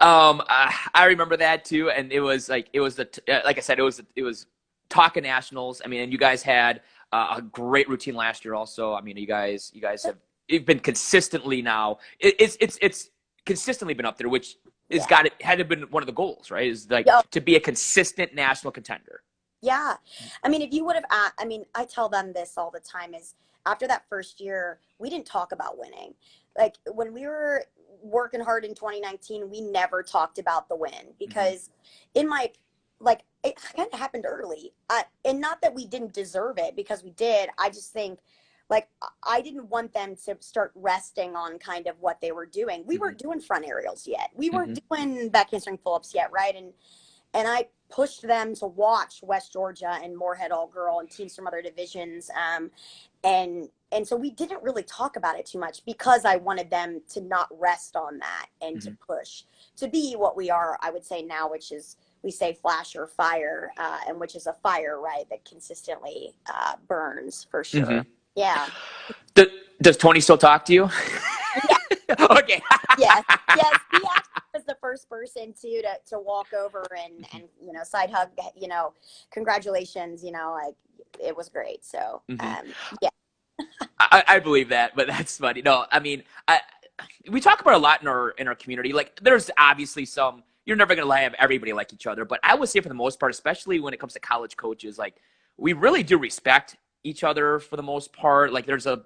I remember that too, and it was like I said, it was Talking Nationals. I mean, and you guys had a great routine last year, also. I mean, you guys have you've been consistently now. It's consistently been up there, which is had to been one of the goals, right? Is like to be a consistent national contender. Yeah, I mean, if you would have, I tell them this all the time: is after that first year, we didn't talk about winning. Like when we were working hard in 2019, we never talked about the win because in my, it kind of happened early. And not that we didn't deserve it, because we did. I just think I didn't want them to start resting on kind of what they were doing. We weren't doing front aerials yet. We weren't doing back handspring pull-ups yet, right? And I pushed them to watch West Georgia and Morehead all girl and teams from other divisions. And so we didn't really talk about it too much because I wanted them to not rest on that and to push to be what we are, I would say now, which is, we say flash or fire, and which is a fire, right, that consistently burns for sure. Yeah. Does Tony still talk to you? Yeah. Okay. Yes. He actually was the first person to walk over and side hug, congratulations, like it was great. So yeah. I believe that, but that's funny. No, I mean, we talk about a lot in our community. Like, there's obviously you're never going to have everybody like each other, but I would say for the most part, especially when it comes to college coaches, like, we really do respect each other for the most part. Like, there's a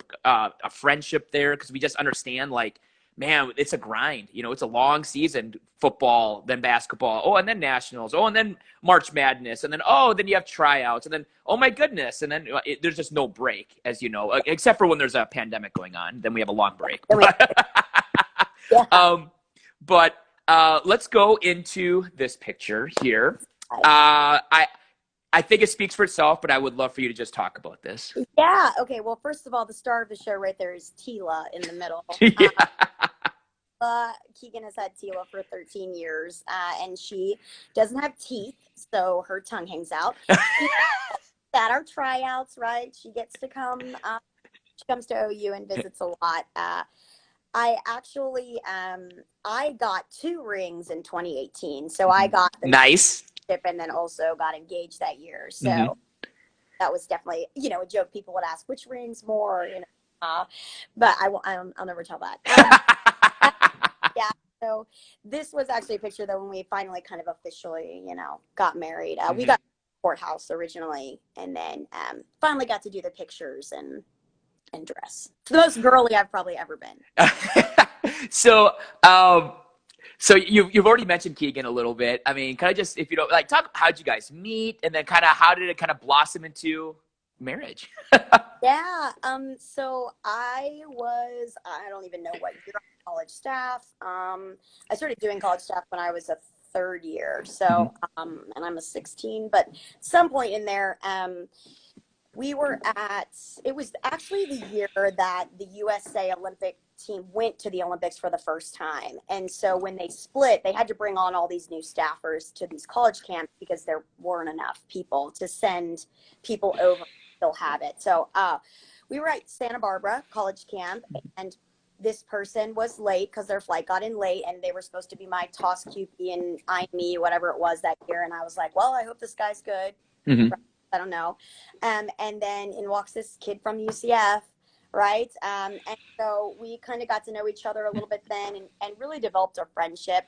friendship there because we just understand, like, man, it's a grind. It's a long season, football, then basketball, and then nationals, and then March Madness, and then, then you have tryouts, and then, oh my goodness, and then there's just no break, as you know, except for when there's a pandemic going on. Then we have a long break. But let's go into this picture here. I think it speaks for itself, but I would love for you to just talk about this. Yeah. Okay. Well, first of all, the star of the show right there is Tila in the middle. Keegan has had Tila for 13 years, and she doesn't have teeth, so her tongue hangs out. At our tryouts, right? She gets to come. She comes to OU and visits a lot. I actually, I got 2 rings in 2018, so I got the nice. And then also got engaged that year. So that was definitely, a joke. People would ask which rings more, but I'll never tell that. Yeah. So this was actually a picture that when we finally kind of officially, got married, we got courthouse originally, and then finally got to do the pictures and dress. It's the most girly I've probably ever been. So you've already mentioned Keegan a little bit. I mean, kind of just, if you don't talk, how'd you guys meet, and then kind of how did it kind of blossom into marriage? Yeah. So I don't even know what year, college staff. I started doing college staff when I was a 3rd year. So, and I'm a 16, but some point in there, it was actually the year that the USA Olympic team went to the Olympics for the first time. And so when they split, they had to bring on all these new staffers to these college camps because there weren't enough people to send people over to still have it. So we were at Santa Barbara college camp, and this person was late because their flight got in late, and they were supposed to be my toss QP and IME, whatever it was that year. And I was like, well, I hope this guy's good. I don't know. And then in walks this kid from UCF, right? And so we kind of got to know each other a little bit then, and really developed a friendship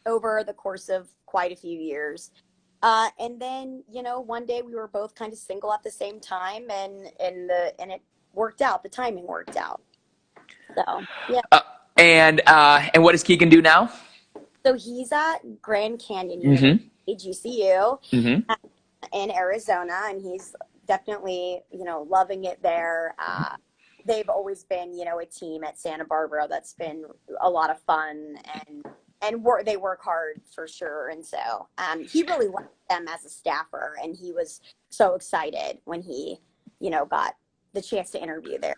over the course of quite a few years. And then, one day we were both kind of single at the same time, and it worked out. The timing worked out. So, yeah. And what does Keegan do now? So he's at Grand Canyon University, GCU. In Arizona, and he's definitely, loving it there. They've always been, a team at Santa Barbara that's been a lot of fun, and they work hard for sure. And so he really liked them as a staffer, and he was so excited when he, got the chance to interview there.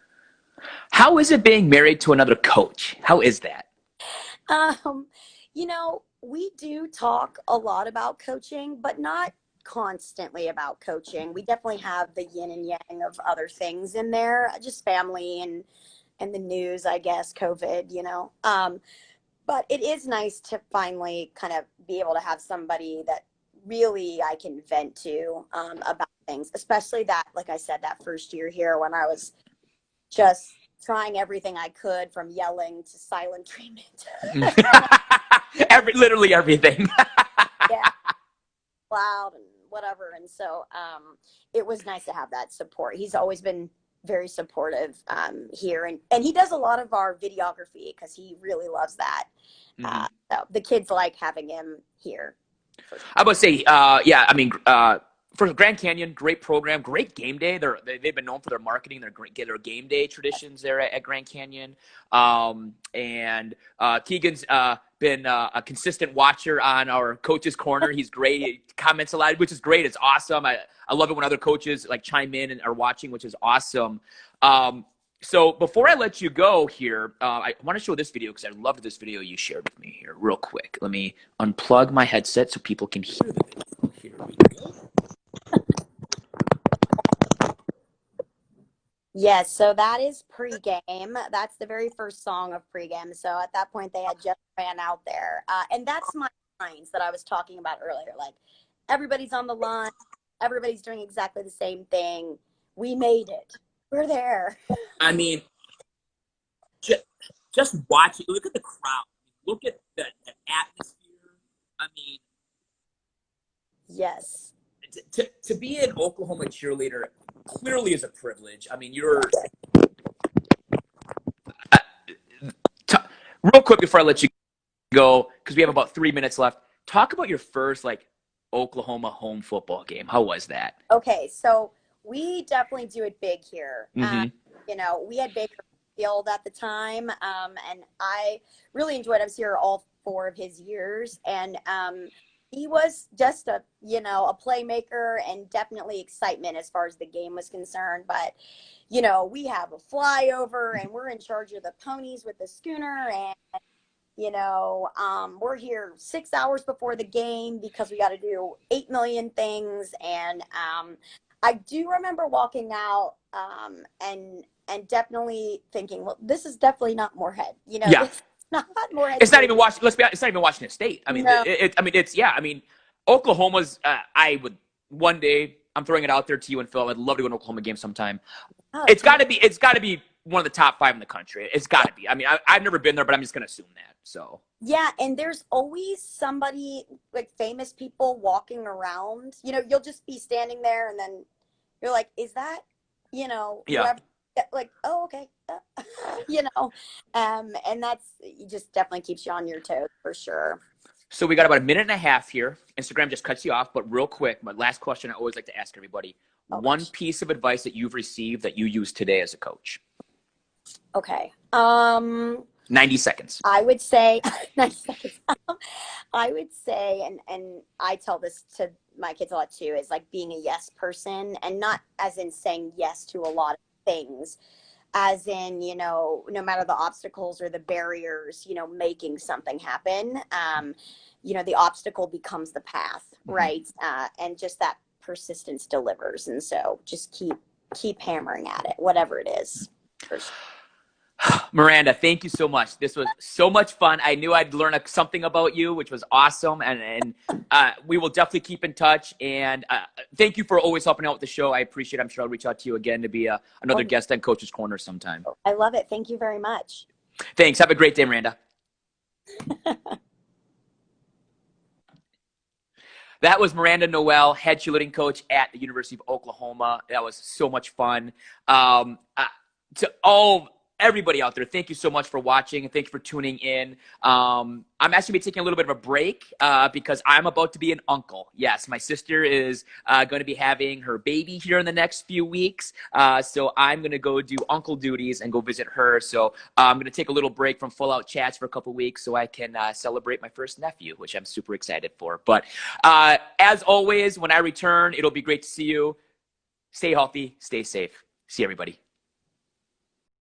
How is it being married to another coach? How is that? We do talk a lot about coaching, but not constantly about coaching. We definitely have the yin and yang of other things in there, just family and the news, I guess, COVID, but it is nice to finally kind of be able to have somebody that really I can vent to about things, especially that, like I said, that first year here when I was just trying everything I could, from yelling to silent treatment. Literally everything. Yeah, loud and whatever. And so it was nice to have that support. He's always been very supportive here, and he does a lot of our videography because he really loves that. So the kids like having him here. I would say, for Grand Canyon, great program, great game day. They've been known for their marketing, their game day traditions there at Grand Canyon. And Keegan's been a consistent watcher on our coach's corner. He's great. He comments a lot, which is great. It's awesome. I love it when other coaches like chime in and are watching, which is awesome. So before I let you go here, I want to show this video because I loved this video you shared with me here real quick. Let me unplug my headset so people can hear the video. Here we go. Yes, so that is pregame. That's the very first song of pregame. So at that point, they had just ran out there. And that's my lines that I was talking about earlier. Like, everybody's on the line. Everybody's doing exactly the same thing. We made it. We're there. I mean, just watch it. Look at the crowd. Look at the atmosphere. I mean, yes. To be an Oklahoma cheerleader clearly is a privilege. I mean, you're real quick before I let you go, because we have about 3 minutes left. Talk about your first Oklahoma home football game. How was that? Okay, so we definitely do it big here. We had Baker Field at the time, and I really enjoyed. I was here all 4 of his years, and he was just a playmaker and definitely excitement as far as the game was concerned. But, we have a flyover and we're in charge of the ponies with the schooner. And, we're here 6 hours before the game because we got to do 8 million things. And I do remember walking out and definitely thinking, well, this is definitely not Morehead. Yeah. Not Morehead. It's not even Washington. Let's be honest. It's not even Washington State. I mean, No. Oklahoma's. I would one day. I'm throwing it out there to you and Phil. I'd love to go to an Oklahoma game sometime. Oh, It's got to be. It's got to be one of the top 5 in the country. It's got to be. I mean, I've never been there, but I'm just gonna assume that. So. Yeah, and there's always somebody, like famous people, walking around. You'll just be standing there, and then you're like, "Is that, whoever?" Like, oh, okay, and it just definitely keeps you on your toes for sure. So we got about 1.5 minutes here. Instagram just cuts you off, but real quick, my last question I always like to ask everybody: one piece of advice that you've received that you use today as a coach. Okay. 90 seconds. I would say 90 seconds. I would say, and I tell this to my kids a lot too, is like being a yes person, and not as in saying yes to a lot of things, as in, no matter the obstacles or the barriers, making something happen. The obstacle becomes the path, right? And just that persistence delivers. And so just keep hammering at it, whatever it is. Miranda, thank you so much. This was so much fun. I knew I'd learn something about you, which was awesome. And we will definitely keep in touch. And thank you for always helping out with the show. I appreciate it. I'm sure I'll reach out to you again to be another guest on Coach's Corner sometime. I love it. Thank you very much. Thanks. Have a great day, Miranda. That was Miranda Noel, head cheerleading coach at the University of Oklahoma. That was so much fun. To all everybody out there, thank you so much for watching and thank you for tuning in. I'm actually be taking a little bit of a break because I'm about to be an uncle. Yes, my sister is going to be having her baby here in the next few weeks. So I'm going to go do uncle duties and go visit her. So I'm going to take a little break from Full Out Chats for a couple weeks so I can celebrate my first nephew, which I'm super excited for. But as always, when I return, it'll be great to see you. Stay healthy, stay safe. See everybody.